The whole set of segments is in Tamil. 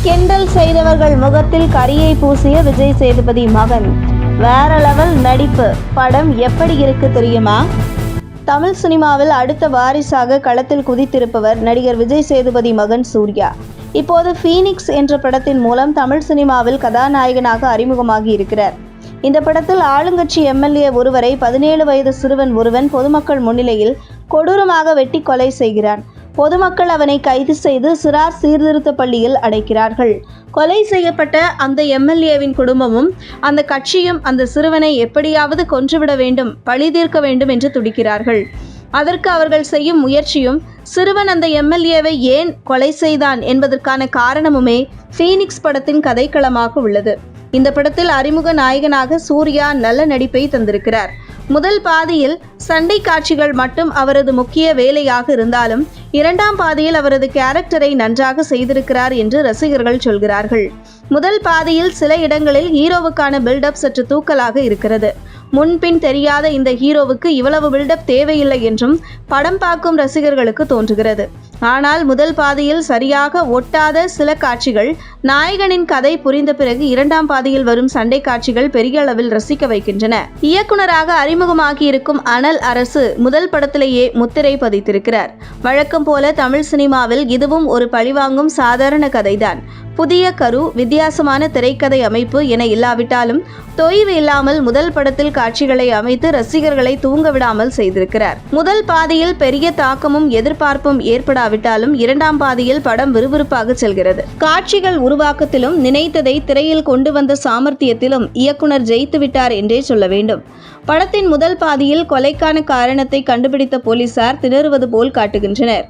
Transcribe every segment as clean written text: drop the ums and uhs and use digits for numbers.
கிண்டல் செய்தவர்கள் முகத்தில் கரியை பூசிய விஜய் சேதுபதி மகன். வேற லெவல் நடிப்பு. படம் எப்படி இருக்கு தெரியுமா? தமிழ் சினிமாவில் அடுத்த வாரிசாக களத்தில் குதித்திருப்பவர் நடிகர் விஜய் சேதுபதி மகன் சூர்யா. இப்போது ஃபீனிக்ஸ் என்ற படத்தின் மூலம் தமிழ் சினிமாவில் கதாநாயகனாக அறிமுகமாகி இருக்கிறார். இந்த படத்தில் ஆளுங்கட்சி எம்எல்ஏ ஒருவரை 17 வயது சிறுவன் ஒருவன் பொதுமக்கள் முன்னிலையில் கொடூரமாக வெட்டி கொலை செய்கிறான். பொதுமக்கள் அவனை கைது செய்து சிறார் சீர்திருத்த பள்ளியில் அடைக்கிறார்கள். கொலை செய்யப்பட்ட அந்த எம்எல்ஏவின் குடும்பமும் அந்த கட்சியும் அந்த சிறுவனை எப்படியாவது கொன்றுவிட வேண்டும், பழி தீர்க்க வேண்டும் என்று துடிக்கிறார்கள். அதற்கு அவர்கள் செய்யும் முயற்சியும் சிறுவன் அந்த எம்எல்ஏவை ஏன் கொலை செய்தான் என்பதற்கான காரணமுமே ஃபீனிக்ஸ் படத்தின் கதைக்களமாக உள்ளது. இந்த படத்தில் அறிமுக நாயகனாக சூர்யா நல்ல நடிப்பை தந்திருக்கிறார். முதல் பாதியில் சண்டை காட்சிகள் மட்டும் அவரது முக்கிய வேலையாக இருந்தாலும் இரண்டாம் பாதியில் அவரது கேரக்டரை நன்றாக செய்திருக்கிறார் என்று ரசிகர்கள் சொல்கிறார்கள். முதல் பாதியில் சில இடங்களில் ஹீரோவுக்கான பில்டப் சற்று தூக்கலாக இருக்கிறது. முன்பின் தெரியாத இந்த ஹீரோவுக்கு இவ்வளவு பில்டப் தேவையில்லை என்றும் படம் பார்க்கும் ரசிகர்களுக்கு தோன்றுகிறது. ஆனால் முதல் பாதியில் சரியாக ஒட்டாத சில காட்சிகள் நாயகனின் கதை புரிந்த பிறகு இரண்டாம் பாதியில் வரும் சண்டை காட்சிகள் பெரிய அளவில் ரசிக்க வைக்கின்றன. இயக்குனராக அறிமுகமாகி இருக்கும் அனல் அரசு முதல் படத்திலேயே முத்திரை பதித்திருக்கிறார். வழக்கம் போல தமிழ் சினிமாவில் இதுவும் ஒரு பழிவாங்கும் சாதாரண கதைதான். புதிய கரு, வித்தியாசமான திரைக்கதை அமைப்பு என இல்லாவிட்டாலும் தொய்வு இல்லாமல் முதல் படத்தில் காட்சிகளை அமைத்து ரசிகர்களை தூங்க விடாமல் செய்திருக்கிறார். முதல் பாதியில் பெரிய தாக்கமும் எதிர்பார்ப்பும் ஏற்படாவிட்டாலும் இரண்டாம் பாதியில் படம் விறுவிறுப்பாக செல்கிறது. காட்சிகள் உருவாக்கத்திலும் நினைத்ததை திரையில் கொண்டு வந்த சாமர்த்தியத்திலும் இயக்குனர் ஜெயித்து விட்டார் என்றே சொல்ல வேண்டும். படத்தின் முதல் பாதியில் கொலைக்கான காரணத்தை கண்டுபிடித்த போலீசார் திணறுவது போல் காட்டுகின்றனர்.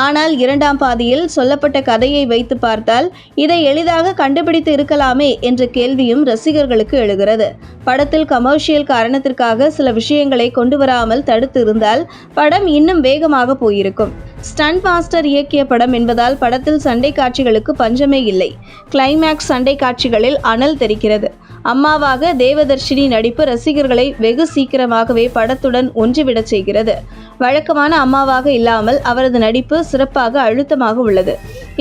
ஆனால் இரண்டாம் பாதியில் சொல்லப்பட்ட கதையை வைத்து பார்த்தால் இதை எளிதாக கண்டுபிடித்து இருக்கலாமே என்ற கேள்வியும் ரசிகர்களுக்கு எழுகிறது. படத்தில் கமர்ஷியல் காரணத்திற்காக சில விஷயங்களை கொண்டு வராமல் தடுத்து இருந்தால் படம் இன்னும் வேகமாக போயிருக்கும். ஸ்டண்ட் மாஸ்டர் இயக்கிய படம் என்பதால் படத்தில் சண்டை காட்சிகளுக்கு பஞ்சமே இல்லை. கிளைமேக்ஸ் சண்டை காட்சிகளில் அனல் தெரிக்கிறது. அம்மாவாக தேவதர்ஷினி நடிப்பு ரசிகர்களை வெகு சீக்கிரமாகவே படத்துடன் ஒன்றிவிடச் செய்கிறது. வழக்கமான அம்மாவாக இல்லாமல் அவரது நடிப்பு சிறப்பாக அழுத்தமாக உள்ளது.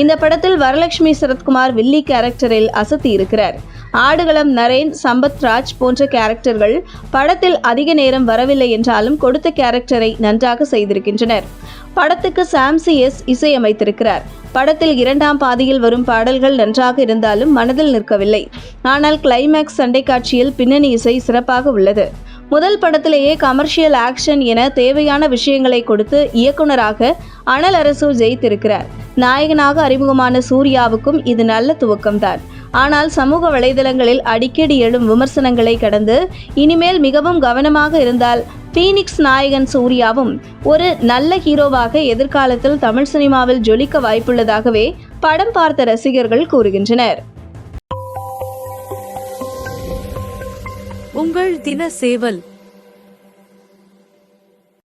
இந்த படத்தில் வரலட்சுமி சரத்குமார் வில்லி கேரக்டரில் அசத்தி இருக்கிறார். ஆடுகளம் நரேன், சம்பத்ராஜ் போன்ற கேரக்டர்கள் படத்தில் அதிக நேரம் வரவில்லை என்றாலும் கொடுத்த கேரக்டரை நன்றாக செய்திருக்கின்றனர். படத்துக்கு சாம்சி எஸ் இசையமைத்திருக்கிறார். படத்தில் இரண்டாம் பாதியில் வரும் பாடல்கள் நன்றாக இருந்தாலும் மனதில் நிற்கவில்லை. ஆனால் கிளைமேக்ஸ் சண்டை காட்சியில் பின்னணி இசை சிறப்பாக உள்ளது. முதல் படத்திலேயே கமர்ஷியல் ஆக்ஷன் என தேவையான விஷயங்களை கொடுத்து இயக்குனராக அனல் அரசு ஜெயித்திருக்கிறார். நாயகனாக அறிமுகமான சூர்யாவுக்கும் இது நல்ல துவக்கம்தான். ஆனால் சமூக வலைதளங்களில் அடிக்கடி எழும் விமர்சனங்களை கடந்து இனிமேல் மிகவும் கவனமாக இருந்தால் ஃபீனிக்ஸ் நாயகன் சூர்யாவும் ஒரு நல்ல ஹீரோவாக எதிர்காலத்தில் தமிழ் சினிமாவில் ஜொலிக்க வாய்ப்புள்ளதாகவே படம் பார்த்த ரசிகர்கள் கூறுகின்றனர். உங்கள் தின சேவல்